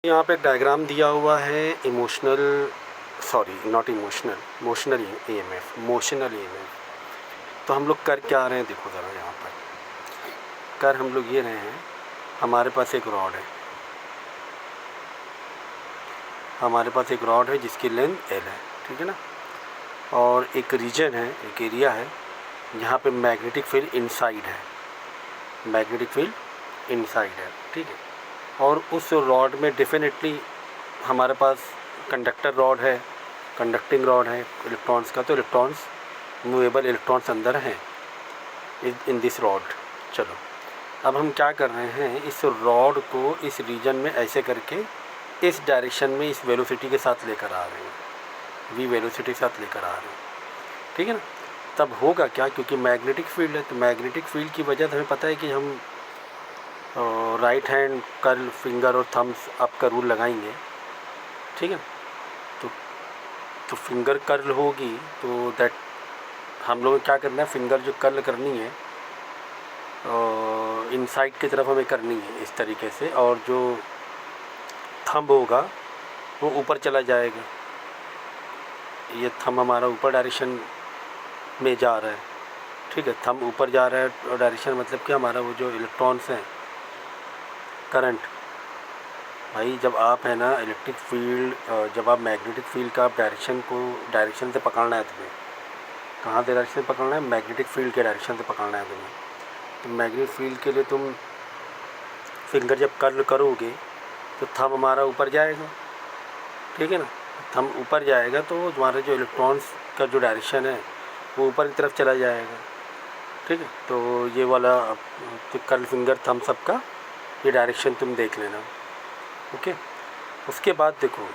यहाँ पे डायग्राम दिया हुआ है emotional, sorry not emotional, motional EMF, motional EMF. तो हम लोग कर क्या रहे हैं, देखो ज़रा यहाँ पर कर हम लोग ये रहे हैं, हमारे पास एक रॉड है, हमारे पास एक रॉड है जिसकी लेंथ एल है, ठीक है ना। और एक रीजन है, एक एरिया है जहाँ पे मैग्नेटिक फील्ड इनसाइड है, मैग्नेटिक फील्ड इनसाइड है, ठीक है। और उस रॉड में डेफिनेटली हमारे पास कंडक्टर रॉड है, कंडक्टिंग रॉड है इलेक्ट्रॉन्स का, तो इलेक्ट्रॉन्स, मूवेबल इलेक्ट्रॉन्स अंदर हैं इन दिस रॉड। चलो अब हम क्या कर रहे हैं, इस रॉड को इस रीजन में ऐसे करके इस डायरेक्शन में इस वेलोसिटी के साथ लेकर आ रहे हैं, वी वेलोसिटी के साथ लेकर आ रहे हैं, ठीक है ना। तब होगा क्या, क्योंकि मैग्नेटिक फील्ड है, तो मैग्नेटिक फील्ड की वजह से हमें पता है कि हम राइट हैंड कर्ल फिंगर और थम्स अप का रूल लगाएंगे, ठीक है। तो फिंगर कर्ल होगी, तो दैट हम लोग क्या करना है, फिंगर जो कर्ल करनी है इनसाइड की तरफ हमें करनी है इस तरीके से, और जो थंब होगा वो ऊपर चला जाएगा, ये थंब हमारा ऊपर डायरेक्शन में जा रहा है, ठीक है। थंब ऊपर जा रहा है और डायरेक्शन मतलब कि हमारा वो जो इलेक्ट्रॉन्स हैं, करंट, भाई जब आप है ना इलेक्ट्रिक फील्ड, जब आप मैग्नेटिक फील्ड का डायरेक्शन को, डायरेक्शन से पकड़ना है तुम्हें, कहाँ से डायरेक्शन से पकड़ना है, मैग्नेटिक फील्ड के डायरेक्शन से पकड़ना है तुम्हें। तो मैग्नेटिक फील्ड के लिए तुम फिंगर जब कर्ल करोगे तो थंब हमारा ऊपर जाएगा, ठीक है ना। थंब ऊपर जाएगा तो हमारा जो इलेक्ट्रॉन्स का जो डायरेक्शन है वो ऊपर की तरफ चला जाएगा, ठीक है। तो ये वाला तो कर्ल फिंगर थंब सब का ये डायरेक्शन तुम देख लेना, ओके। उसके बाद देखो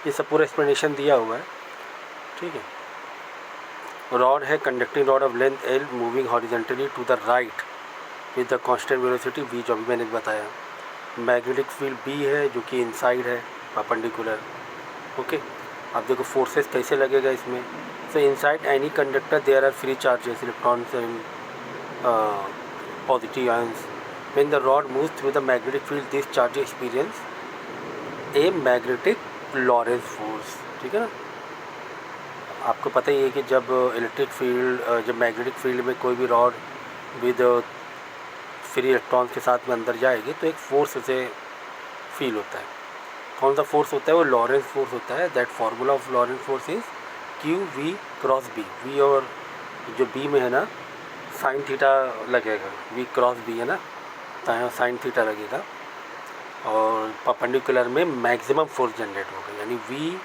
ये सब पूरा एक्सप्लेनेशन दिया हुआ है, ठीक है। रॉड है conducting rod of length L moving horizontally to the right with the constant velocity V, जो भी मैंने बताया। मैग्नेटिक फील्ड बी है जो कि इनसाइड है, परपेंडिकुलर, ओके। अब देखो फोर्सेस कैसे लगेगा इसमें। So inside any conductor there are free charges, electrons and positive ions. When the rod moves through the magnetic field, these charges experience a magnetic Lorentz force, ठीक है ना। आपको पता ही है कि जब इलेक्ट्रिक फील्ड, जब मैग्नेटिक फील्ड में कोई भी रॉड विद फ्री इलेक्ट्रॉन्स के साथ में अंदर जाएगी तो एक फोर्स उसे फील होता है। कौन सा फोर्स होता है, वो लॉरेंस फोर्स होता है। That formula of Lorentz force is Q V cross B, V और जो बी में है ना साइन थीटा लगेगा, वी क्रॉस बी है ना, तो साइन थीटा लगेगा, और परपेंडिकुलर में मैक्सिमम फोर्स जनरेट होगा, यानी वी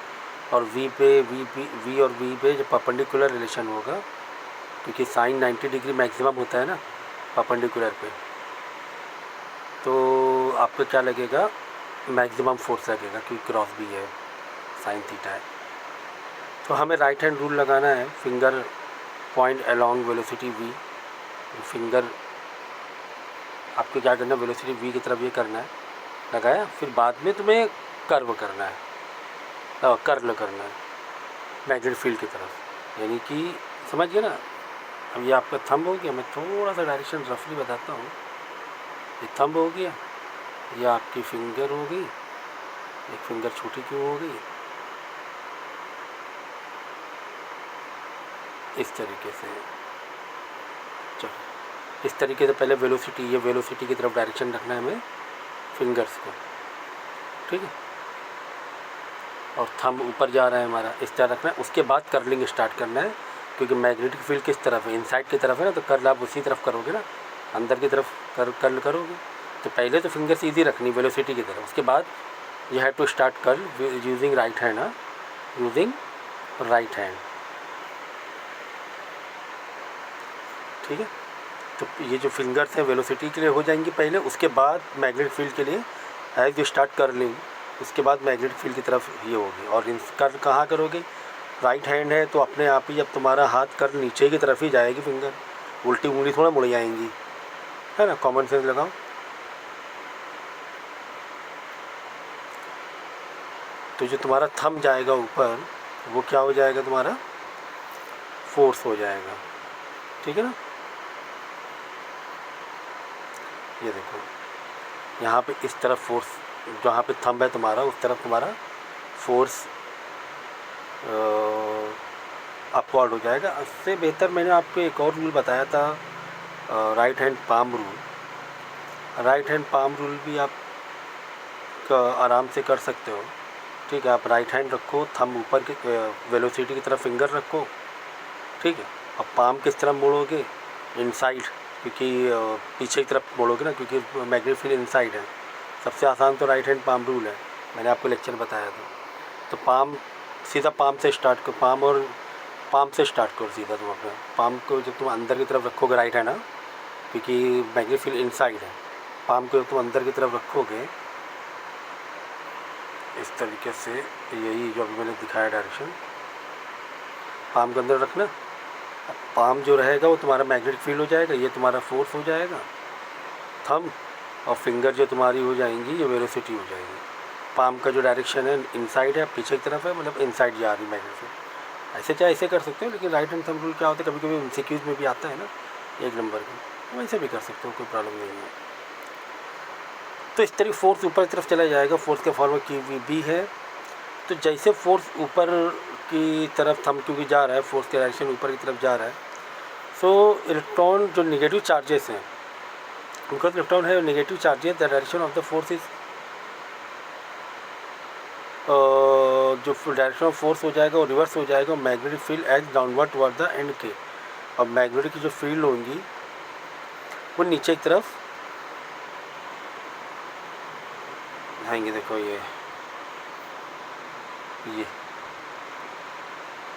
और वी पे, वी और वी पे जो परपेंडिकुलर रिलेशन होगा, क्योंकि साइन 90 डिग्री मैक्सिमम होता है ना परपेंडिकुलर पे, तो आपको क्या लगेगा, मैक्सिमम फोर्स लगेगा, क्योंकि क्रॉस बी है, साइन थीटा है। तो हमें राइट हैंड रूल लगाना है, finger point along velocity V, finger आपको क्या करना है, वेलोसिटी वी की तरफ ये करना है, लगाया, फिर बाद में तुम्हें कर्व करना है, कर्ल करना है मैग्नेटिक फील्ड की तरफ, यानी कि समझ गए ना। अब ये आपका थंब हो गया, मैं थोड़ा सा डायरेक्शन रफली बताता हूँ। ये थंब हो गया, ये आपकी फिंगर हो गई, एक फिंगर छोटी क्यों हो गई, इस तरीके से। चलो इस तरीके से पहले वेलोसिटी, ये वेलोसिटी की तरफ डायरेक्शन रखना है हमें फिंगर्स को, ठीक है। और थंब ऊपर जा रहा है हमारा, इस तरह रखना है। उसके बाद कर्लिंग स्टार्ट करना है, क्योंकि मैग्नेटिक फील्ड किस तरफ है, इनसाइड की तरफ है ना, तो कर्ल आप उसी तरफ करोगे ना, अंदर की तरफ कर्ल करोगे। तो पहले तो फिंगर सीधी रखनी वेलोसिटी की तरफ, उसके बाद you have to start curl using right hand, using right hand, ठीक है। तो ये जो फिंगर्स हैं वेलोसिटी के लिए हो जाएंगी पहले, उसके बाद मैग्नेटिक फील्ड के लिए एज यू स्टार्ट कर्लिंग, उसके बाद मैग्नेटिक फील्ड की तरफ ये होगी। और इन कर्ल कहाँ करोगे, राइट हैंड है तो अपने आप ही जब तुम्हारा हाथ कर्ल नीचे की तरफ ही जाएगी, फिंगर उल्टी उंगली थोड़ा मुड़ जाएंगी, है ना, कॉमन सेंस लगाओ। तो जो तुम्हारा थंब जाएगा ऊपर, वो क्या हो जाएगा, तुम्हारा फोर्स हो जाएगा, ठीक है ना। ये देखो यहाँ पे इस तरफ फोर्स, जहाँ पे थंब है तुम्हारा उस तरफ तुम्हारा फोर्स अपवर्ड हो जाएगा। इससे बेहतर मैंने आपको एक और रूल बताया था, right hand palm rule. Right hand palm rule भी आप आराम से कर सकते हो। ठीक है, आप राइट हैंड रखो, थंब ऊपर के वेलोसिटी की तरफ फिंगर रखो। ठीक है, अब पाम किस तरफ मोड़ोगे, इनसाइड, क्योंकि पीछे की तरफ मोड़ोगे ना, क्योंकि मैग्नेटिक फील्ड इनसाइड है। सबसे आसान तो राइट हैंड पाम रूल है, मैंने आपको लेक्चर बताया था। तो पाम सीधा पाम से स्टार्ट करो, पाम से स्टार्ट करो सीधा। तुम अपने पाम को जब तुम अंदर की तरफ रखोगे राइट हैंड, क्योंकि मैग्नेटिक फील्ड इनसाइड है, पाम को जब तुम अंदर की तरफ रखोगे इस तरीके से, यही जो अभी मैंने दिखाया डायरेक्शन, पाम के अंदर रखना। पाम जो रहेगा वो तुम्हारा मैग्नेटिक फील्ड हो जाएगा, ये तुम्हारा फोर्स हो जाएगा, थंब और फिंगर जो तुम्हारी हो जाएंगी ये वेलोसिटी हो जाएगी। पाम का जो डायरेक्शन है इनसाइड है, पीछे की तरफ है, मतलब इनसाइड जा रही मैग्नेटिक फील्ड। ऐसे चाहे ऐसे कर सकते हो, लेकिन राइट हैंड थंब रूल क्या होता है, कभी कभी एमसीक्यूज में भी आता है ना 1 नंबर का, वैसे भी कर सकते हो, कोई प्रॉब्लम नहीं है। तो इस तरह फोर्स ऊपर की तरफ चला जाएगा। फोर्स का फॉर्मूला QVB है। तो जैसे फोर्स ऊपर की तरफ थंब क्योंकि जा रहा है, फोर्स का डायरेक्शन ऊपर की तरफ जा रहा है, सो इलेक्ट्रॉन जो नेगेटिव चार्जेस हैं, बिकॉज इलेक्ट्रॉन है negative charges, the direction of the force is, जो डायरेक्शन ऑफ फोर्स हो जाएगा वो रिवर्स हो जाएगा। Magnetic field as downward toward the end के। अब मैग्नेटिक की जो फील्ड होंगी वो नीचे की तरफ आएंगे। देखो ये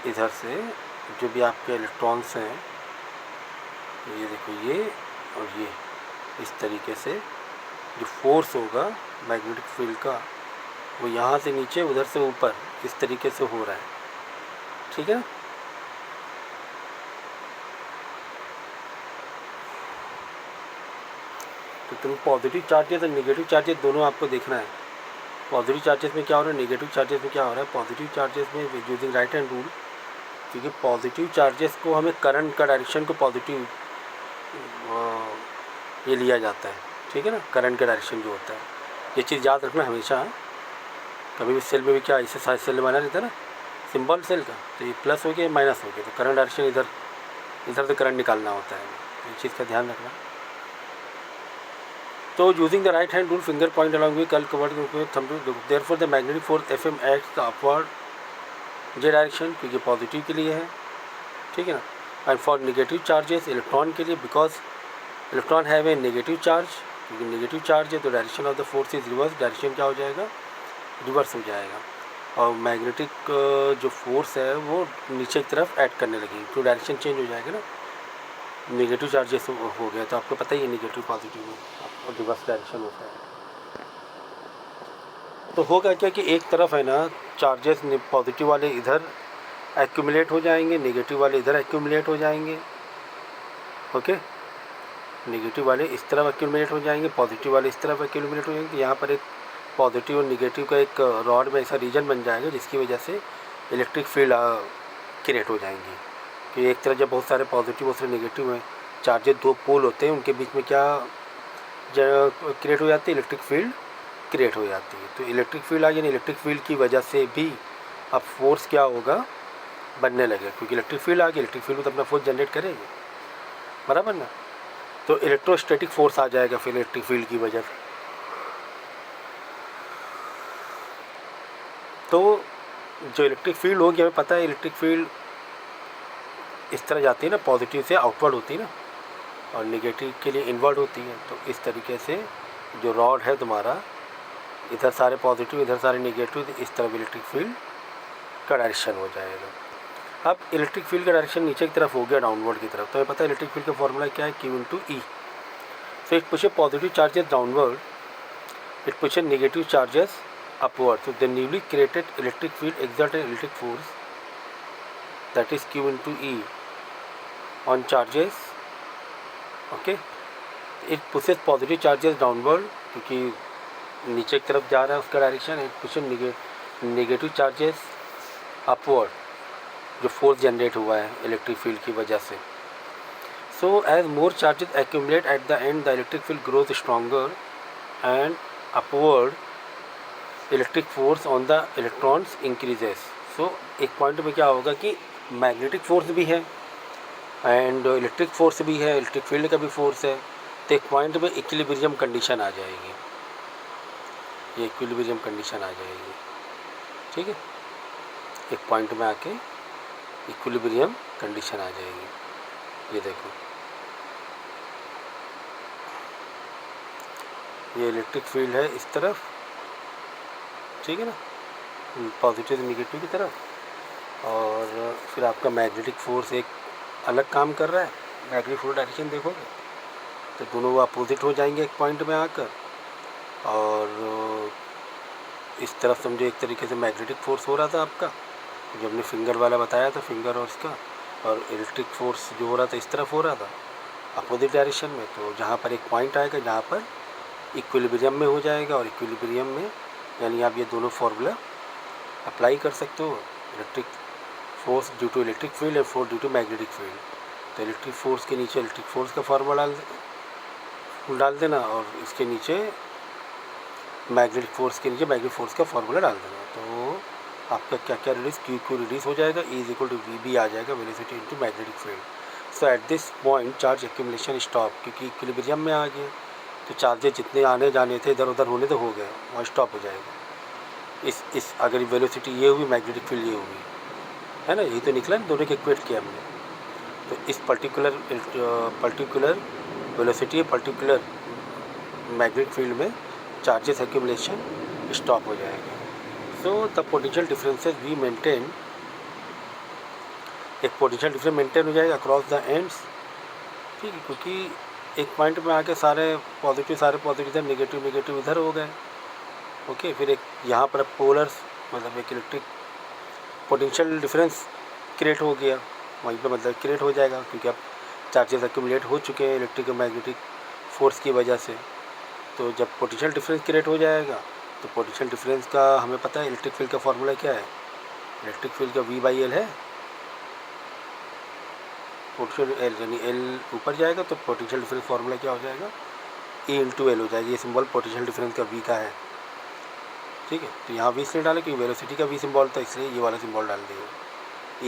इधर से जो भी आपके इलेक्ट्रॉन्स हैं, ये देखो ये और ये, इस तरीके से जो फोर्स होगा मैग्नेटिक फील्ड का वो यहाँ से नीचे उधर से ऊपर इस तरीके से हो रहा है। ठीक है, तो तुम पॉजिटिव चार्जेस और नेगेटिव चार्जेस दोनों आपको देखना है। पॉजिटिव चार्जेस में क्या हो रहा है, नेगेटिव चार्जेस में क्या हो रहा है। पॉजिटिव चार्जेस में यूजिंग राइट हैंड रूल, क्योंकि पॉजिटिव चार्जेस को हमें करंट का डायरेक्शन को पॉजिटिव ये लिया जाता है। ठीक है ना, करंट का डायरेक्शन जो होता है, ये चीज़ याद रखना हमेशा। कभी भी सेल में भी क्या ऐसे साइड सेल बना रहता है ना सिंबल सेल का, तो ये प्लस हो गया माइनस हो गया, तो करंट डायरेक्शन इधर से करंट निकालना होता है, ये चीज़ का ध्यान रखना। तो using the right hand rule, finger point along with curl covered thumb, therefore the magnetic force Fm acts the upward J direction, क्योंकि पॉजिटिव के लिए है। ठीक है ना, and for negative charges electron के लिए, because electron have a negative charge, क्योंकि नेगेटिव चार्ज है तो direction of the force is reverse, direction क्या हो जाएगा, रिवर्स हो जाएगा। और मैग्नेटिक जो फोर्स है वो नीचे की तरफ ऐड करने लगेगी, तो डायरेक्शन चेंज हो जाएगा ना। नेगेटिव चार्जेस हो गया तो आपको पता ही है नेगेटिव पॉजिटिव में और रिवर्स डायरेक्शन होता है। तो होगा क्या कि एक तरफ है ना चार्जेस पॉजिटिव वाले इधर एक्यूमुलेट हो जाएंगे, नेगेटिव वाले इधर एक्यूमुलेट हो जाएंगे। ओके, नेगेटिव वाले इस तरफ एक्यूमुलेट हो जाएंगे, पॉजिटिव वाले इस तरफ एक्यूमुलेट हो जाएंगे। तो यहाँ पर एक पॉजिटिव और निगेटिव का एक रॉड में ऐसा रीजन बन जाएगा जिसकी वजह से इलेक्ट्रिक फील्ड क्रिएट हो जाएंगी। कि एक तरफ जब बहुत सारे पॉजिटिव और नेगेटिव हैं, चार्जेस 2 पोल होते हैं, उनके बीच में क्या क्रिएट हो जाती है, इलेक्ट्रिक फील्ड क्रिएट हो जाती है। तो इलेक्ट्रिक फील्ड आ गई, इलेक्ट्रिक फील्ड की वजह से भी अब फोर्स क्या होगा, बनने लगे, क्योंकि इलेक्ट्रिक फील्ड आ गई, इलेक्ट्रिक फील्ड तो अपना फोर्स जनरेट करेगी, बराबर ना। तो इलेक्ट्रोस्टैटिक फोर्स आ जाएगा फिर इलेक्ट्रिक फील्ड की वजह से। तो जो इलेक्ट्रिक फील्ड होगी, हमें पता है इलेक्ट्रिक फील्ड इस तरह जाती है ना, पॉजिटिव से आउटवर्ड होती है ना, और नेगेटिव के लिए इनवर्ड होती है। तो इस तरीके से जो रॉड है तुम्हारा, इधर सारे पॉजिटिव इधर सारे नेगेटिव, इस तरफ इलेक्ट्रिक फील्ड का डायरेक्शन हो जाएगा। अब इलेक्ट्रिक फील्ड का डायरेक्शन नीचे की तरफ हो गया, डाउनवर्ड की तरफ। तो हमें पता है इलेक्ट्रिक फील्ड का फॉर्मूला क्या है, Q/E। So it pushes positive charges downward, it pushes negative charges upward. So the newly created electric field exerts an electric force, that is Q/E on charges. Okay, it pushes positive charges downward, क्योंकि नीचे की तरफ जा रहा है उसका direction. It pushes negative charges upward, जो force generate हुआ है इलेक्ट्रिक फील्ड की वजह से। सो So as more charges accumulate at the end, the electric field grows stronger and upward electric force on the electrons increases. So एक point में क्या होगा कि मैग्नेटिक फोर्स भी है एंड इलेक्ट्रिक फोर्स भी है, इलेक्ट्रिक फील्ड का भी फोर्स है. तो एक पॉइंट में इक्विलिब्रियम कंडीशन आ जाएगी, ये इक्विलिब्रियम कंडीशन आ जाएगी. ठीक है, एक पॉइंट में आके इक्विलिब्रियम कंडीशन आ जाएगी. ये देखो, ये इलेक्ट्रिक फील्ड है इस तरफ, ठीक है ना, पॉजिटिव से निगेटिव की तरफ, और फिर आपका मैग्नेटिक फोर्स एक अलग काम कर रहा है. मैग्नेटिक फोर्स डायरेक्शन देखोगे तो दोनों वो अपोजिट हो जाएंगे एक पॉइंट में आकर. और इस तरफ समझो एक तरीके से मैग्नेटिक फोर्स हो रहा था आपका, जो हमने फिंगर वाला बताया था, फिंगर और इसका, और इलेक्ट्रिक फोर्स जो हो रहा था इस तरफ हो रहा था अपोजिट डायरेक्शन में. तो जहाँ पर एक पॉइंट आएगा जहाँ पर इक्विलिब्रियम में हो जाएगा, और इक्विलिब्रियम में यानी आप ये दोनों फार्मूला अप्लाई कर सकते हो. Electric force due to electric field and force due to magnetic field. तो इलेक्ट्रिक फोर्स के नीचे इलेक्ट्रिक फोर्स का फार्मूला डाल देना, और इसके नीचे मैग्नेटिक फोर्स के नीचे मैग्नेटिक फोर्स का फार्मूला डाल देना. तो आपका क्या क्या रिलीज, क्यू क्यू रिलीज हो जाएगा, E is equal to V B आ जाएगा, velocity into magnetic field. So at this point charge accumulation stop, क्योंकि इक्विलिब्रियम में आ गया तो चार्जेस जितने आने जाने थे इधर उधर होने तो हो गए, वहाँ स्टॉप हो जाएगा. इस अगर वेलोसिटी ये हुई, मैग्नेटिक फील्ड ये हुई, है ना, यही तो निकला ना, दोनों के इक्वेट किया हमने. तो इस particular velocity, particular magnetic field में चार्जेस एक्यूमुलेशन स्टॉप हो जाएगा. So the potential differences V maintain, एक पोटेंशियल डिफरेंस मेंटेन हो जाएगा अक्रॉस द एंड्स. ठीक है, क्योंकि एक पॉइंट में आके सारे पॉजिटिव इधर, नेगेटिव इधर हो गए. ओके, फिर एक यहाँ पर पोलर्स, मतलब एक इलेक्ट्रिक पोटेंशियल डिफरेंस क्रिएट हो गया वहीं पे, मतलब क्रिएट हो जाएगा, क्योंकि अब चार्जेस एक्यूमुलेट हो चुके हैं इलेक्ट्रिक और मैग्नेटिक फोर्स की वजह से. तो जब पोटेंशियल डिफरेंस क्रिएट हो जाएगा तो पोटेंशियल डिफरेंस का हमें पता है इलेक्ट्रिक फील्ड का फार्मूला क्या है. इलेक्ट्रिक फील्ड का V/L है, पोटेंशियल एल, यानी एल ऊपर जाएगा तो पोटेंशियल डिफरेंस फार्मूला क्या हो जाएगा, E इंटू एल हो जाएगी. ये सिंबल पोटेंशियल डिफरेंस का V का है. ठीक है, तो यहाँ V इसलिए डाले क्योंकि वेलोसिटी का V सिंबल था, इसलिए ये वाला सिंबल डाल दिया,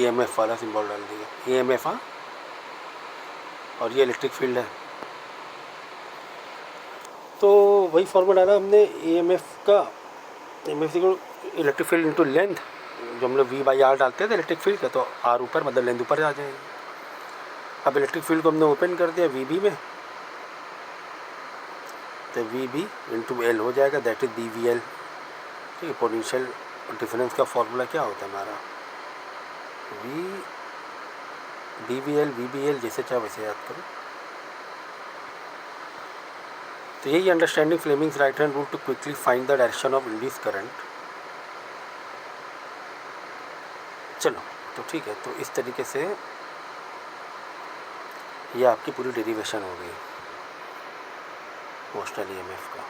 EMF वाला सिंबल डाल दिया, EMF. हाँ, और ये इलेक्ट्रिक फील्ड है, तो वही फार्मूला डाला हमने EMF का. EMF को इलेक्ट्रिक फील्ड इंटू लेंथ, जो हम लोग V/R डालते हैं इलेक्ट्रिक फील्ड का, तो R ऊपर, मतलब लेंथ ऊपर आ जाएगी. अब इलेक्ट्रिक फील्ड को हमने ओपन कर दिया VB में, तो VB इंटू एल हो जाएगा, दैट इज BVL. ठीक है, पोटेंशियल डिफरेंस का फार्मूला क्या होता है हमारा, BVL, जैसे चाहे वैसे याद करो. तो यही understanding Fleming's right hand rule to quickly find the direction of induced current. चलो, तो ठीक है, तो इस तरीके से ये आपकी पूरी डेरिवेशन हो गई मोशनल EMF का.